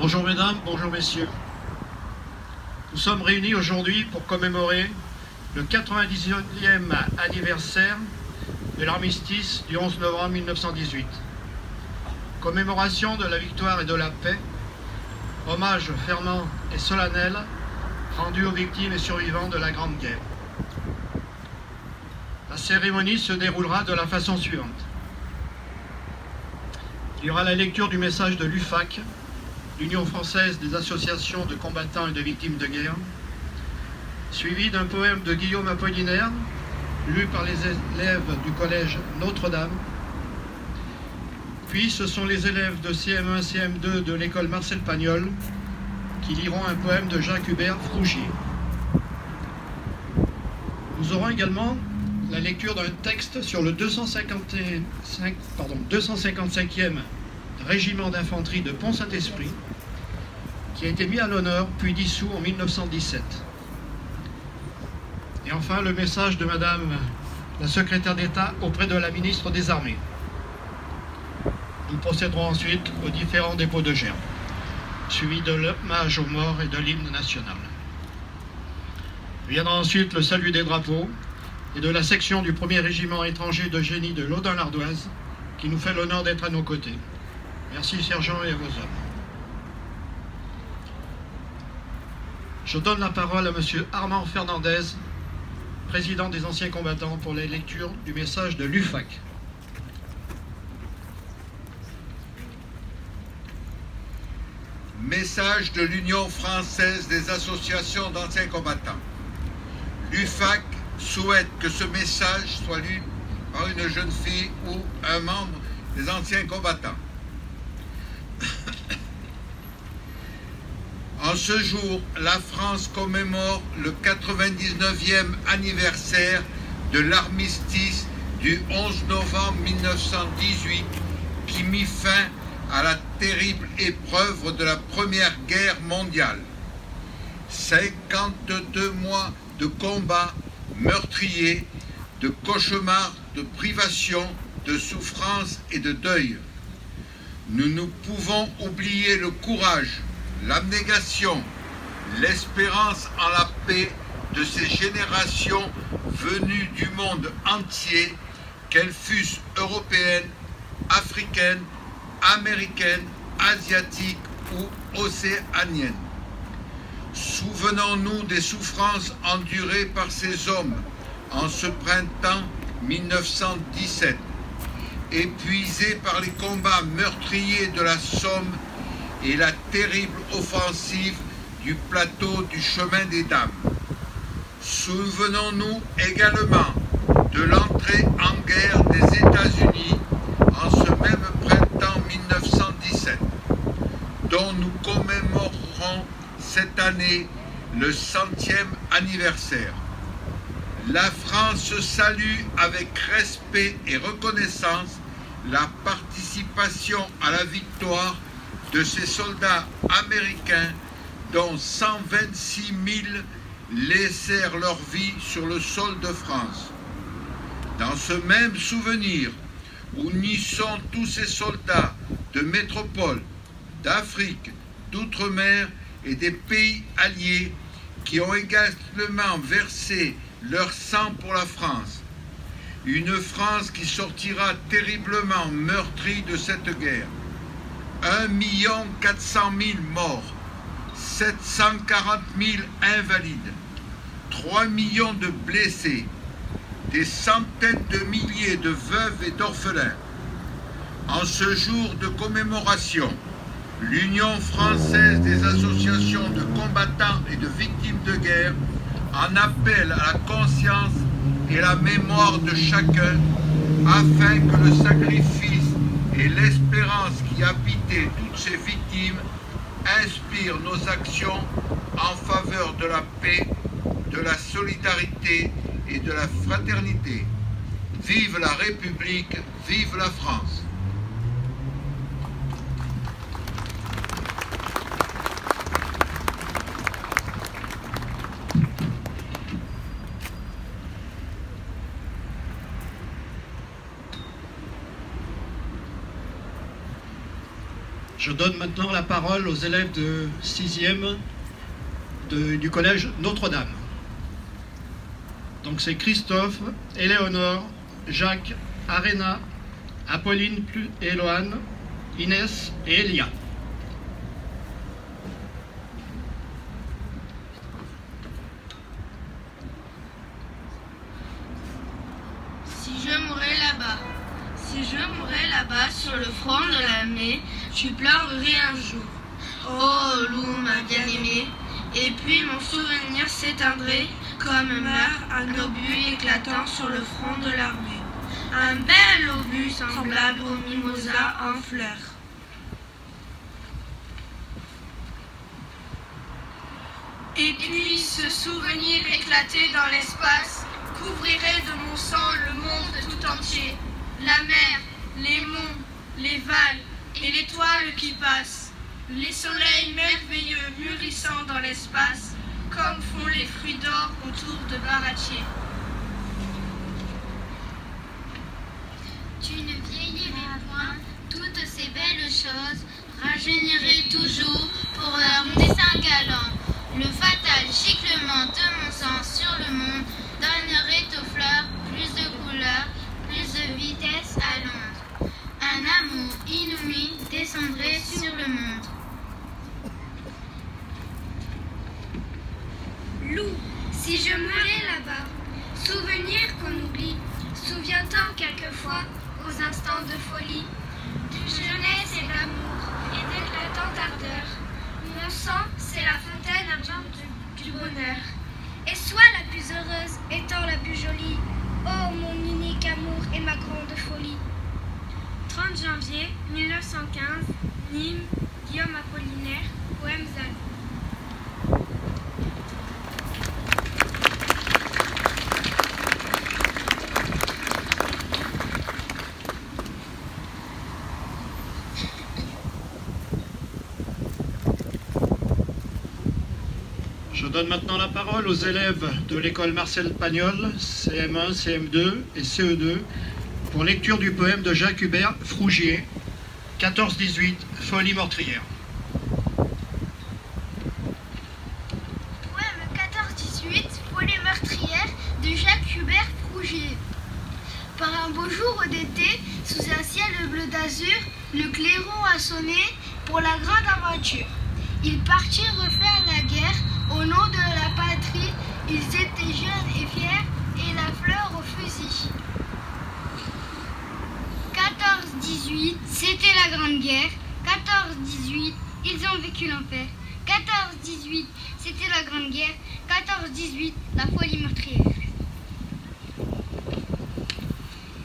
Bonjour mesdames, bonjour messieurs. Nous sommes réunis aujourd'hui pour commémorer le 99e anniversaire de l'armistice du 11 novembre 1918. Commémoration de la victoire et de la paix, hommage fervent et solennel rendu aux victimes et survivants de la Grande Guerre. La cérémonie se déroulera de la façon suivante. Il y aura la lecture du message de l'UFAC, l'Union française des associations de combattants et de victimes de guerre, suivi d'un poème de Guillaume Apollinaire, lu par les élèves du collège Notre-Dame. Puis ce sont les élèves de CM1, CM2 de l'école Marcel Pagnol qui liront un poème de Jacques-Hubert Frougier. Nous aurons également la lecture d'un texte sur le 255e régiment d'infanterie de Pont-Saint-Esprit, qui a été mis à l'honneur puis dissous en 1917. Et enfin, le message de Madame la secrétaire d'État auprès de la ministre des Armées. Nous procéderons ensuite aux différents dépôts de gerbes, suivi de l'hommage aux morts et de l'hymne national. Viendra ensuite le salut des drapeaux et de la section du 1er régiment étranger de génie de l'Audun-l'Ardoise, qui nous fait l'honneur d'être à nos côtés. Merci, sergent, et à vos hommes. Je donne la parole à M. Armand Fernandez, président des anciens combattants, pour la lecture du message de l'UFAC. Message de l'Union française des associations d'anciens combattants. L'UFAC souhaite que ce message soit lu par une jeune fille ou un membre des anciens combattants. En ce jour, la France commémore le 99e anniversaire de l'armistice du 11 novembre 1918 qui mit fin à la terrible épreuve de la Première Guerre mondiale. 52 mois de combats meurtriers, de cauchemars, de privations, de souffrances et de deuil. Nous ne pouvons oublier le courage, l'abnégation, l'espérance en la paix de ces générations venues du monde entier, qu'elles fussent européennes, africaines, américaines, asiatiques ou océaniennes. Souvenons-nous des souffrances endurées par ces hommes en ce printemps 1917, épuisés par les combats meurtriers de la Somme et la terrible offensive du plateau du chemin des Dames. Souvenons-nous également de l'entrée en guerre des États-Unis en ce même printemps 1917, dont nous commémorerons cette année le 100e anniversaire. La France salue avec respect et reconnaissance la participation à la victoire de ces soldats américains dont 126 000 laissèrent leur vie sur le sol de France. Dans ce même souvenir, unissons tous ces soldats de métropole, d'Afrique, d'outre-mer et des pays alliés qui ont également versé leur sang pour la France. Une France qui sortira terriblement meurtrie de cette guerre. 1 400 000 morts, 740 000 invalides, 3 millions de blessés, des centaines de milliers de veuves et d'orphelins. En ce jour de commémoration, l'Union française des associations de combattants et de victimes de guerre en appelle à la conscience et la mémoire de chacun afin que le sacrifice et l'espérance qui habitaient toutes ces victimes inspirent nos actions en faveur de la paix, de la solidarité et de la fraternité. Vive la République, vive la France! Je donne maintenant la parole aux élèves de 6e du collège Notre-Dame. Donc c'est Christophe, Éléonore, Jacques, Arena, Apolline et Loane, Inès et Elia. Si je mourais là-bas sur le front de la mer, tu pleurerais un jour. Oh loup, ma bien-aimée. Et puis mon souvenir s'éteindrait comme meurt un obus éclatant sur le front de l'armée. Un bel obus semblable au mimosa en fleurs. Et puis ce souvenir éclaté dans l'espace couvrirait de mon sang le monde tout entier. La mer, les monts, les vals et l'étoile qui passe. Les soleils merveilleux mûrissant dans l'espace, comme font les fruits d'or autour de Barachier. Tu ne vieillirais point, toutes ces belles choses rajeuniraient toujours pour leur dessin galant. Le fatal giclement de mon sang sur le monde donnerait aux fleurs plus de couleur, plus de vitesse à l'onde. Un amour inouï descendrait sur le monde. Loup, si je mourais là-bas, souvenir qu'on oublie, souviens-t'en quelquefois aux instants de folie, de jeunesse et d'amour et d'éclatante ardeur. Mon sang, c'est la fontaine ardente du bonheur. Et sois la plus heureuse, étant la plus jolie. Oh, mon unique amour et ma grande folie. 30 janvier 1915, Nîmes, Guillaume Apollinaire, poème Zalo. Je donne maintenant la parole aux élèves de l'école Marcel Pagnol, CM1, CM2 et CE2, pour lecture du poème de Jacques Hubert Frougier, 14-18, Folie meurtrière. Poème 14-18, Folie meurtrière de Jacques Hubert Frougier. Par un beau jour d'été, sous un ciel bleu d'azur, le clairon a sonné pour la grande aventure. Ils partirent refaire la guerre au nom de la patrie. Ils étaient jeunes et fiers et la fleur au fusil. 14-18, c'était la Grande Guerre. 14-18, ils ont vécu l'enfer. 14-18, c'était la Grande Guerre. 14-18, la folie meurtrière.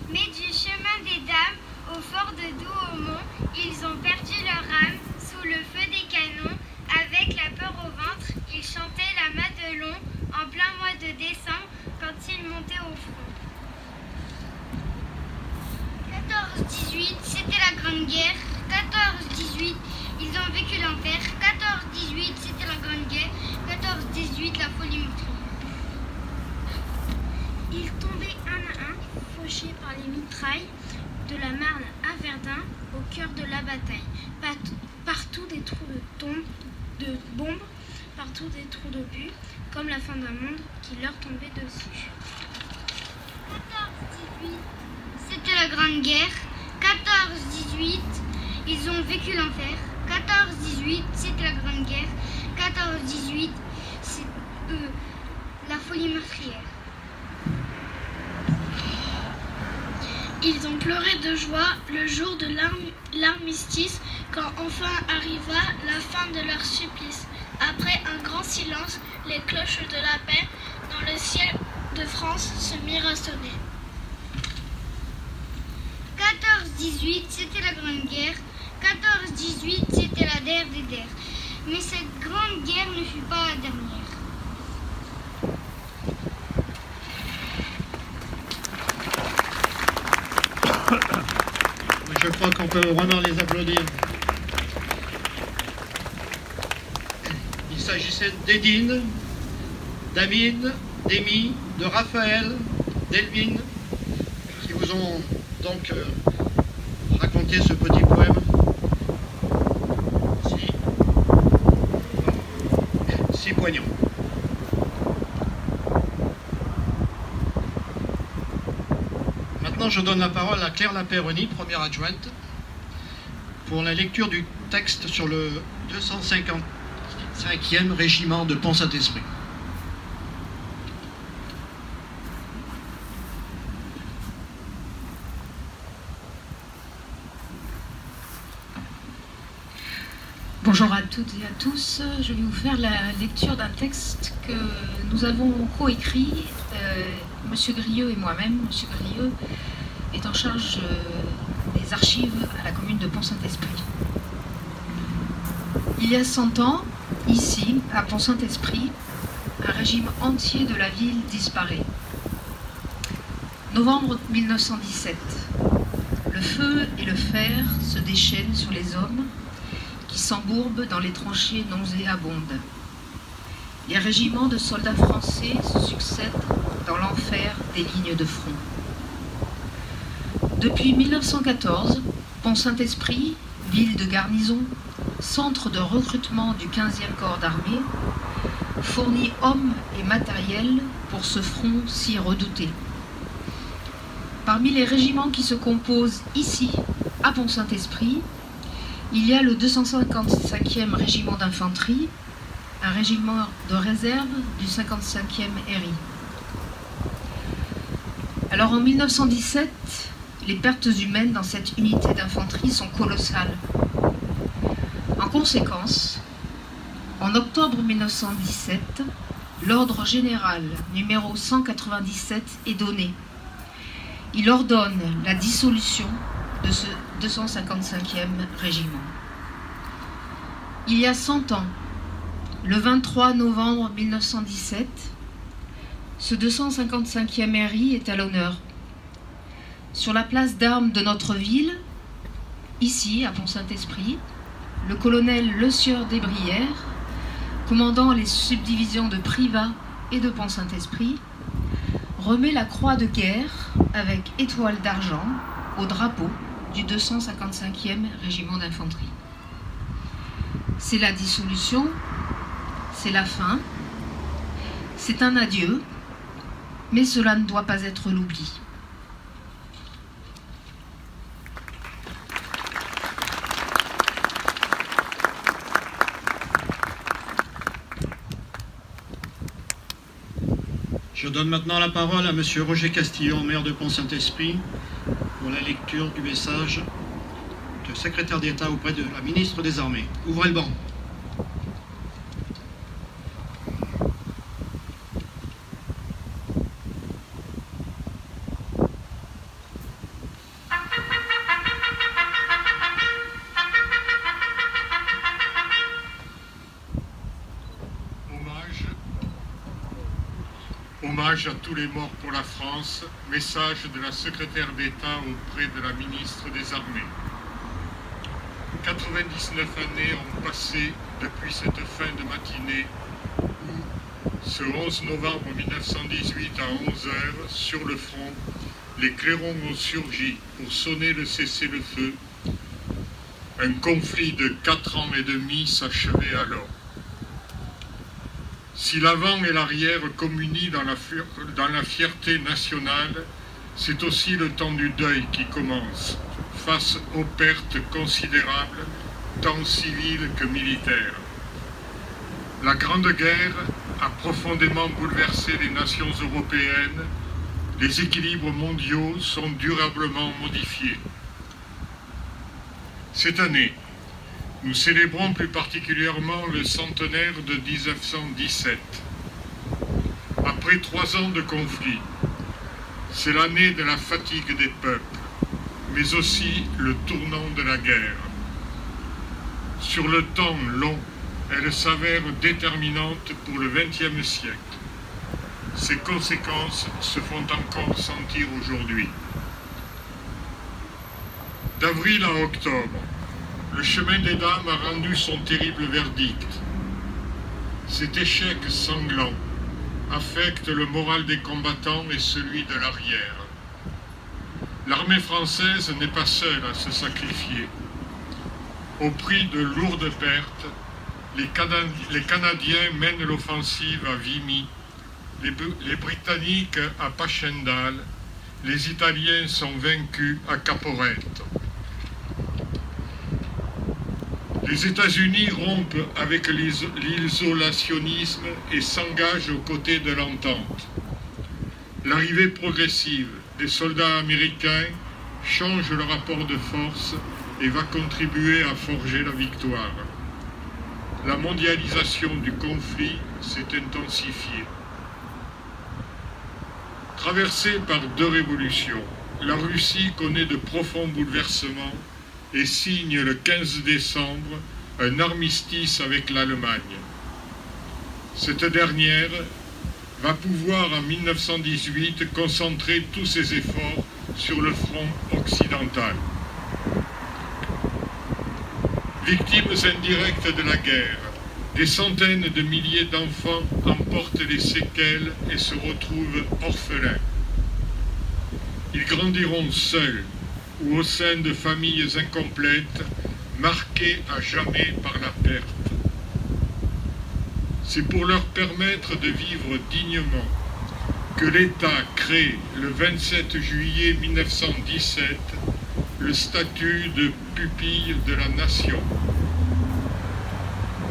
Mais du chemin des dames au fort de Douaumont, ils ont perdu leur âme sous le feu des canons. Avec la peur au ventre, ils chantaient la Madelon en plein mois de décembre quand ils montaient au front. 14-18, c'était la Grande Guerre. 14-18, ils ont vécu l'enfer. 14-18, c'était la Grande Guerre. 14-18, la folie meurtrière. Ils tombaient un à un, fauchés par les mitrailles de la Marne à Verdun, au cœur de la bataille. Partout des trous de bombes, partout des trous d'obus, comme la fin d'un monde qui leur tombait dessus. 14-18, c'était la Grande Guerre. 14-18, ils ont vécu l'enfer. 14-18, c'était la Grande Guerre. 14-18, la folie folie meurtrière. Ils ont pleuré de joie le jour de l'armistice, quand enfin arriva la fin de leur supplice. Après un grand silence, les cloches de la paix dans le ciel de France se mirent à sonner. 14-18, c'était la Grande Guerre. 14-18, c'était la der des der. Mais cette grande guerre ne fut pas la dernière. Je crois qu'on peut vraiment les applaudir. Il s'agissait d'Edine, d'Amine, d'Amy, de Raphaël, d'Elvine, qui vous ont donc raconté ce petit poème si poignant. Maintenant, je donne la parole à Claire Lapeyronie, première adjointe, pour la lecture du texte sur le 255e régiment de Pont-Saint-Esprit. Bonjour à toutes et à tous. Je vais vous faire la lecture d'un texte que nous avons coécrit, Monsieur Grieux et moi-même. Monsieur Grieux est en charge des archives à la commune de Pont-Saint-Esprit. Il y a 100 ans, ici, à Pont-Saint-Esprit, un régime entier de la ville disparaît. Novembre 1917. Le feu et le fer se déchaînent sur les hommes qui s'embourbent dans les tranchées nauséabondes. Les régiments de soldats français se succèdent dans l'enfer des lignes de front. Depuis 1914, Pont-Saint-Esprit, ville de garnison, centre de recrutement du 15e corps d'armée, fournit hommes et matériel pour ce front si redouté. Parmi les régiments qui se composent ici, à Pont-Saint-Esprit, il y a le 255e régiment d'infanterie, un régiment de réserve du 55e RI. Alors en 1917, les pertes humaines dans cette unité d'infanterie sont colossales. En conséquence, en octobre 1917, l'ordre général numéro 197 est donné. Il ordonne la dissolution de ce 255e régiment. Il y a 100 ans, le 23 novembre 1917, ce 255e RI est à l'honneur. Sur la place d'armes de notre ville, ici à Pont-Saint-Esprit, le colonel Le Sieur des Brières, commandant les subdivisions de Privas et de Pont-Saint-Esprit, remet la croix de guerre avec étoile d'argent au drapeau du 255e régiment d'infanterie. C'est la dissolution, c'est la fin, c'est un adieu, mais cela ne doit pas être l'oubli. Je donne maintenant la parole à Monsieur Roger Castillon, maire de Pont-Saint-Esprit, pour la lecture du message de secrétaire d'État auprès de la ministre des Armées. Ouvrez le banc. Hommage à tous les morts pour la France, message de la secrétaire d'État auprès de la ministre des Armées. 99 années ont passé depuis cette fin de matinée où, ce 11 novembre 1918 à 11h, sur le front, les clairons ont surgi pour sonner le cessez-le-feu. Un conflit de 4 ans et demi s'achevait alors. Si l'avant et l'arrière communient dans la fierté nationale, c'est aussi le temps du deuil qui commence, face aux pertes considérables, tant civiles que militaires. La Grande Guerre a profondément bouleversé les nations européennes, les équilibres mondiaux sont durablement modifiés. Cette année, nous célébrons plus particulièrement le centenaire de 1917. Après 3 ans de conflit, c'est l'année de la fatigue des peuples, mais aussi le tournant de la guerre. Sur le temps long, elle s'avère déterminante pour le XXe siècle. Ses conséquences se font encore sentir aujourd'hui. D'avril à octobre, le chemin des dames a rendu son terrible verdict. Cet échec sanglant affecte le moral des combattants et celui de l'arrière. L'armée française n'est pas seule à se sacrifier. Au prix de lourdes pertes, les Canadiens mènent l'offensive à Vimy, les Britanniques à Passchendaele, les Italiens sont vaincus à Caporetto. Les États-Unis rompent avec l'isolationnisme et s'engagent aux côtés de l'entente. L'arrivée progressive des soldats américains change le rapport de force et va contribuer à forger la victoire. La mondialisation du conflit s'est intensifiée. Traversée par 2 révolutions, la Russie connaît de profonds bouleversements et signe le 15 décembre un armistice avec l'Allemagne. Cette dernière va pouvoir en 1918 concentrer tous ses efforts sur le front occidental. Victimes indirectes de la guerre, des centaines de milliers d'enfants en portent les séquelles et se retrouvent orphelins. Ils grandiront seuls ou au sein de familles incomplètes, marquées à jamais par la perte. C'est pour leur permettre de vivre dignement que l'État crée le 27 juillet 1917 le statut de pupille de la nation.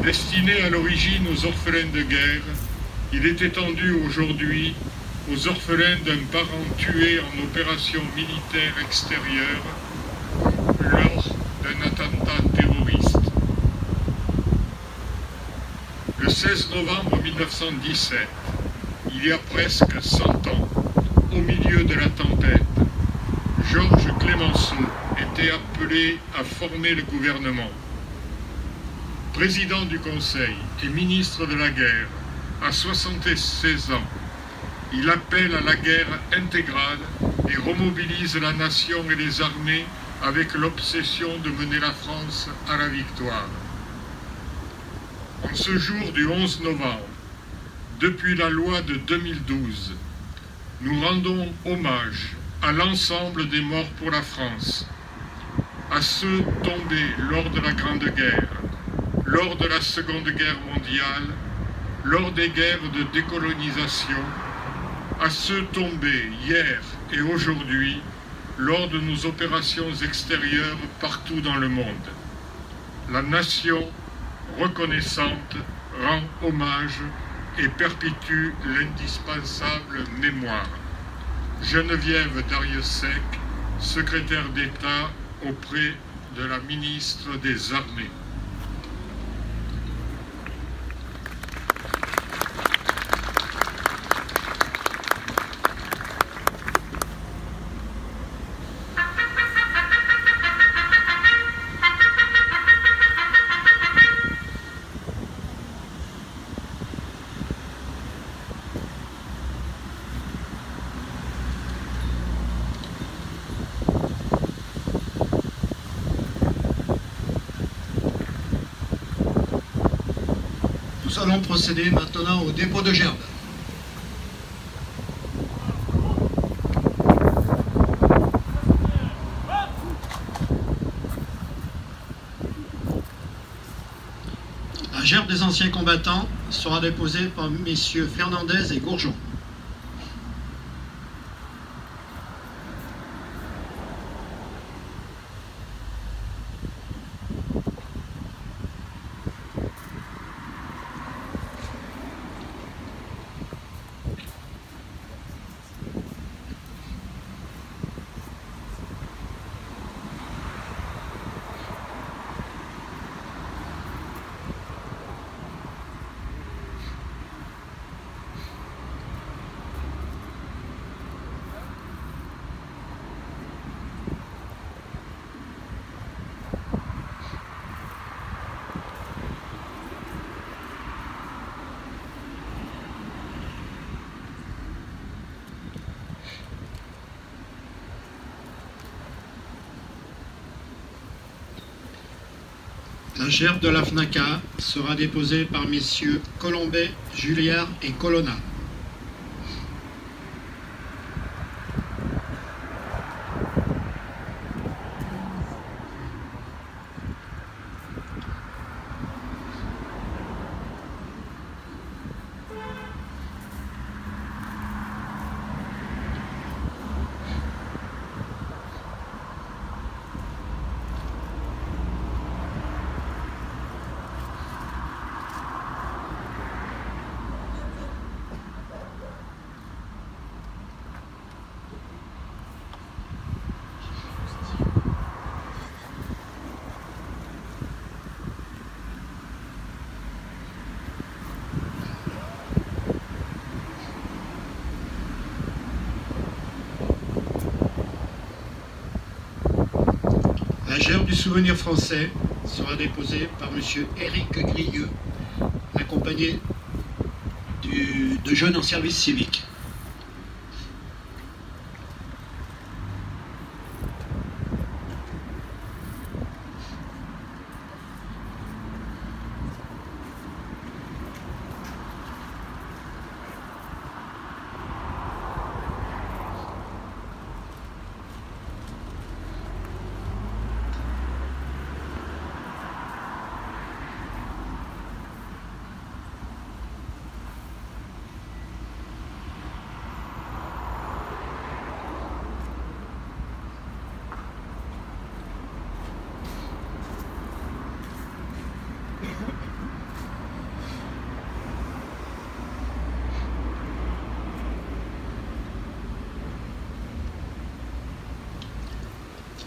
Destiné à l'origine aux orphelins de guerre, il est étendu aujourd'hui aux orphelins d'un parent tué en opération militaire extérieure lors d'un attentat terroriste. Le 16 novembre 1917, il y a presque 100 ans, au milieu de la tempête, Georges Clemenceau était appelé à former le gouvernement. Président du Conseil et ministre de la Guerre, à 76 ans, il appelle à la guerre intégrale et remobilise la nation et les armées avec l'obsession de mener la France à la victoire. En ce jour du 11 novembre, depuis la loi de 2012, nous rendons hommage à l'ensemble des morts pour la France, à ceux tombés lors de la Grande Guerre, lors de la Seconde Guerre mondiale, lors des guerres de décolonisation, à ceux tombés hier et aujourd'hui lors de nos opérations extérieures partout dans le monde. La nation, reconnaissante, rend hommage et perpétue l'indispensable mémoire. Geneviève Darrieussecq, secrétaire d'État auprès de la ministre des Armées. Nous allons procéder maintenant au dépôt de gerbe. La gerbe des anciens combattants sera déposée par messieurs Fernandez et Gourgeon. La gerbe de la FNACA sera déposée par messieurs Colombet, Julliard et Colonna. La gerbe du souvenir français sera déposée par M. Éric Grilleux, accompagné de jeunes en service civique.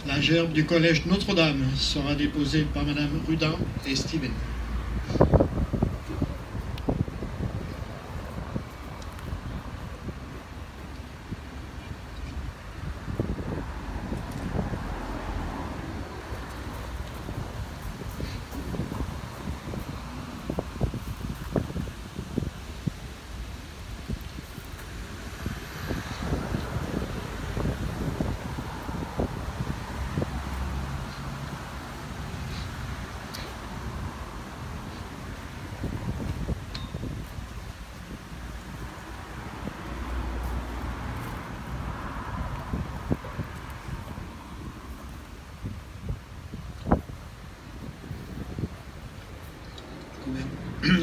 La gerbe du collège Notre-Dame sera déposée par Madame Rudin et Steven.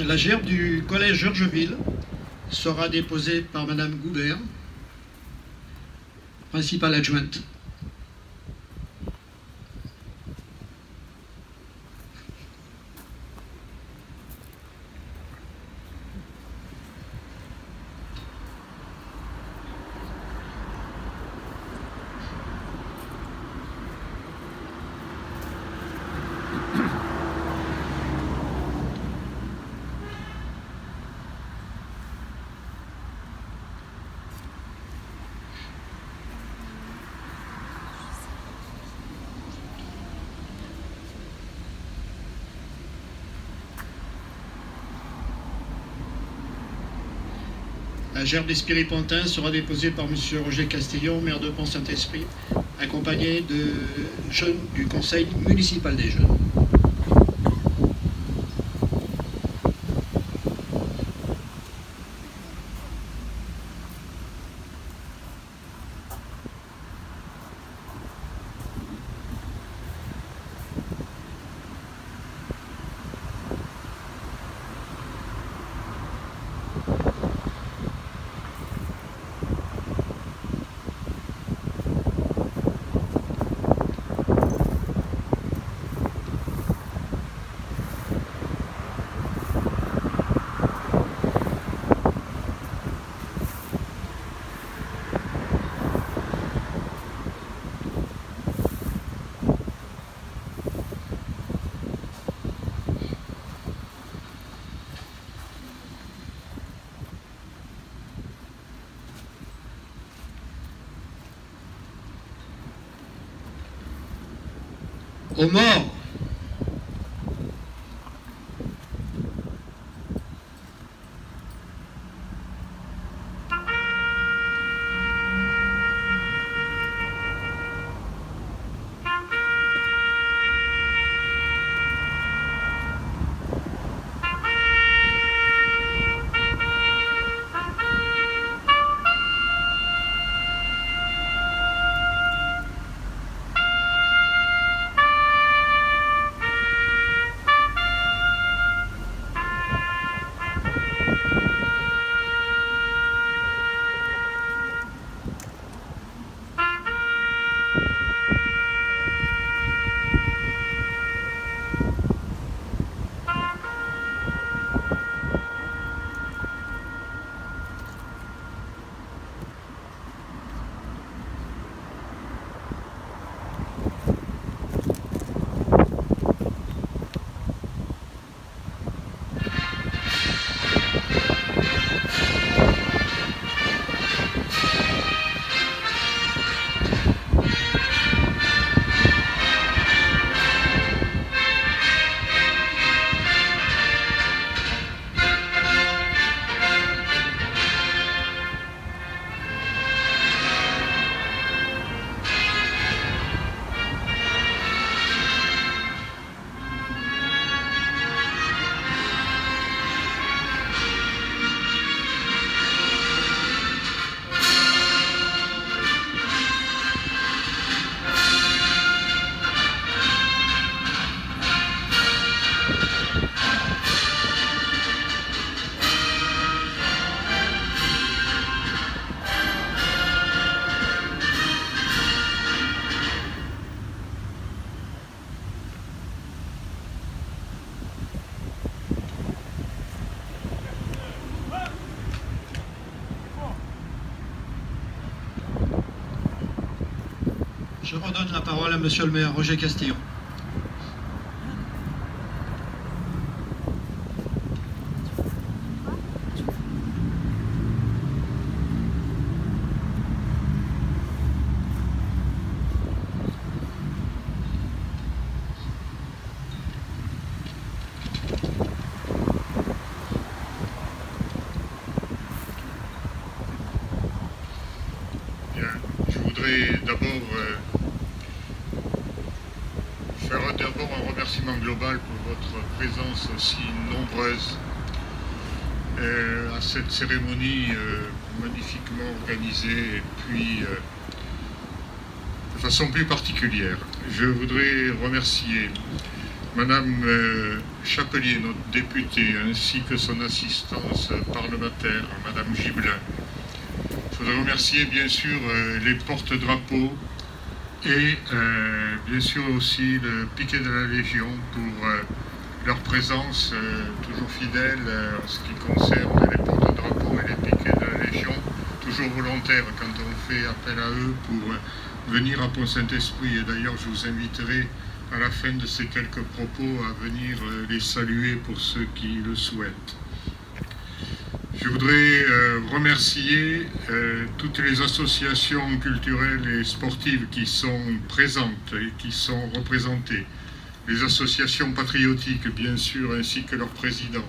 La gerbe du collège Georgeville sera déposée par Madame Goubert, principale adjointe. La gerbe des Spiripontins sera déposée par M. Roger Castillon, maire de Pont-Saint-Esprit, accompagné de jeunes du conseil municipal des jeunes. Aux morts. Je redonne la parole à Monsieur le maire Roger Castillon. Je voudrais d'abord faire un remerciement global pour votre présence aussi nombreuse à cette cérémonie magnifiquement organisée et puis de façon plus particulière. Je voudrais remercier Madame Chapelier, notre députée, ainsi que son assistance parlementaire, Madame Gibelin. Je voudrais remercier bien sûr les porte-drapeaux et bien sûr aussi le piquet de la Légion pour leur présence toujours fidèle en ce qui concerne les porte-drapeaux et les piquets de la Légion, toujours volontaires quand on fait appel à eux pour venir à Pont-Saint-Esprit. Et d'ailleurs je vous inviterai à la fin de ces quelques propos à venir les saluer pour ceux qui le souhaitent. Je voudrais remercier toutes les associations culturelles et sportives qui sont présentes et qui sont représentées, les associations patriotiques bien sûr, ainsi que leurs présidents.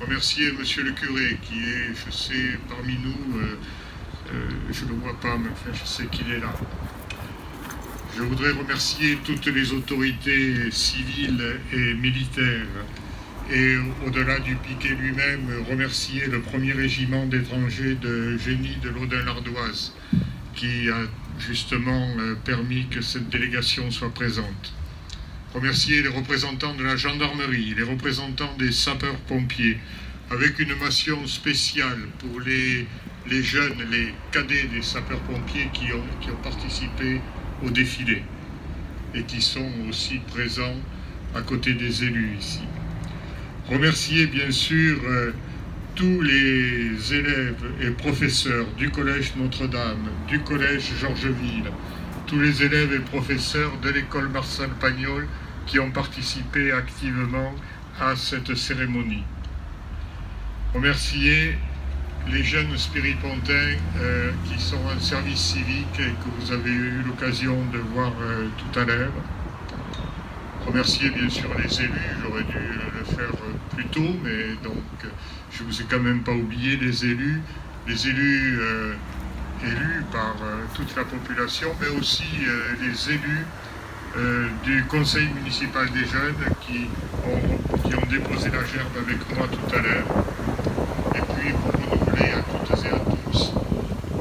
Remercier Monsieur le curé qui est, je sais, parmi nous, je ne le vois pas, mais enfin je sais qu'il est là. Je voudrais remercier toutes les autorités civiles et militaires. Et au-delà du piquet lui-même, remercier le 1er régiment d'étrangers de génie de l'Audun-l'Ardoise qui a justement permis que cette délégation soit présente. Remercier les représentants de la gendarmerie, les représentants des sapeurs-pompiers, avec une mention spéciale pour les jeunes, les cadets des sapeurs-pompiers qui ont participé au défilé et qui sont aussi présents à côté des élus ici. Remercier bien sûr tous les élèves et professeurs du collège Notre-Dame, du collège Georgeville, tous les élèves et professeurs de l'école Marcel Pagnol qui ont participé activement à cette cérémonie. Remercier les jeunes spiripontains qui sont en service civique et que vous avez eu l'occasion de voir tout à l'heure. Remercier bien sûr les élus, j'aurais dû le faire plus tôt, mais donc je ne vous ai quand même pas oublié les élus élus par toute la population, mais aussi les élus du conseil municipal des jeunes qui ont déposé la gerbe avec moi tout à l'heure, et puis vous renouveler à toutes et à tous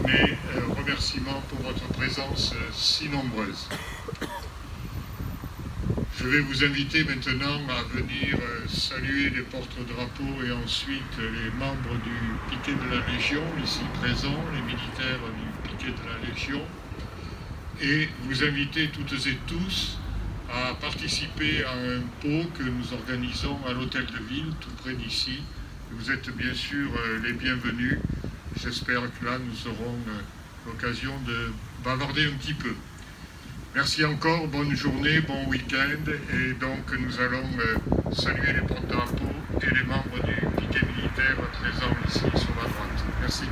mes remerciements pour votre présence si nombreuse. Je vais vous inviter maintenant à venir saluer les porte-drapeaux et ensuite les membres du piquet de la Légion, ici présents, les militaires du piquet de la Légion, et vous inviter toutes et tous à participer à un pot que nous organisons à l'hôtel de ville, tout près d'ici. Vous êtes bien sûr les bienvenus. J'espère que là nous aurons l'occasion de bavarder un petit peu. Merci encore, bonne journée, bon week-end, et donc nous allons saluer les porte-drapeaux et les membres du piquet militaire présents ici sur la droite. Merci.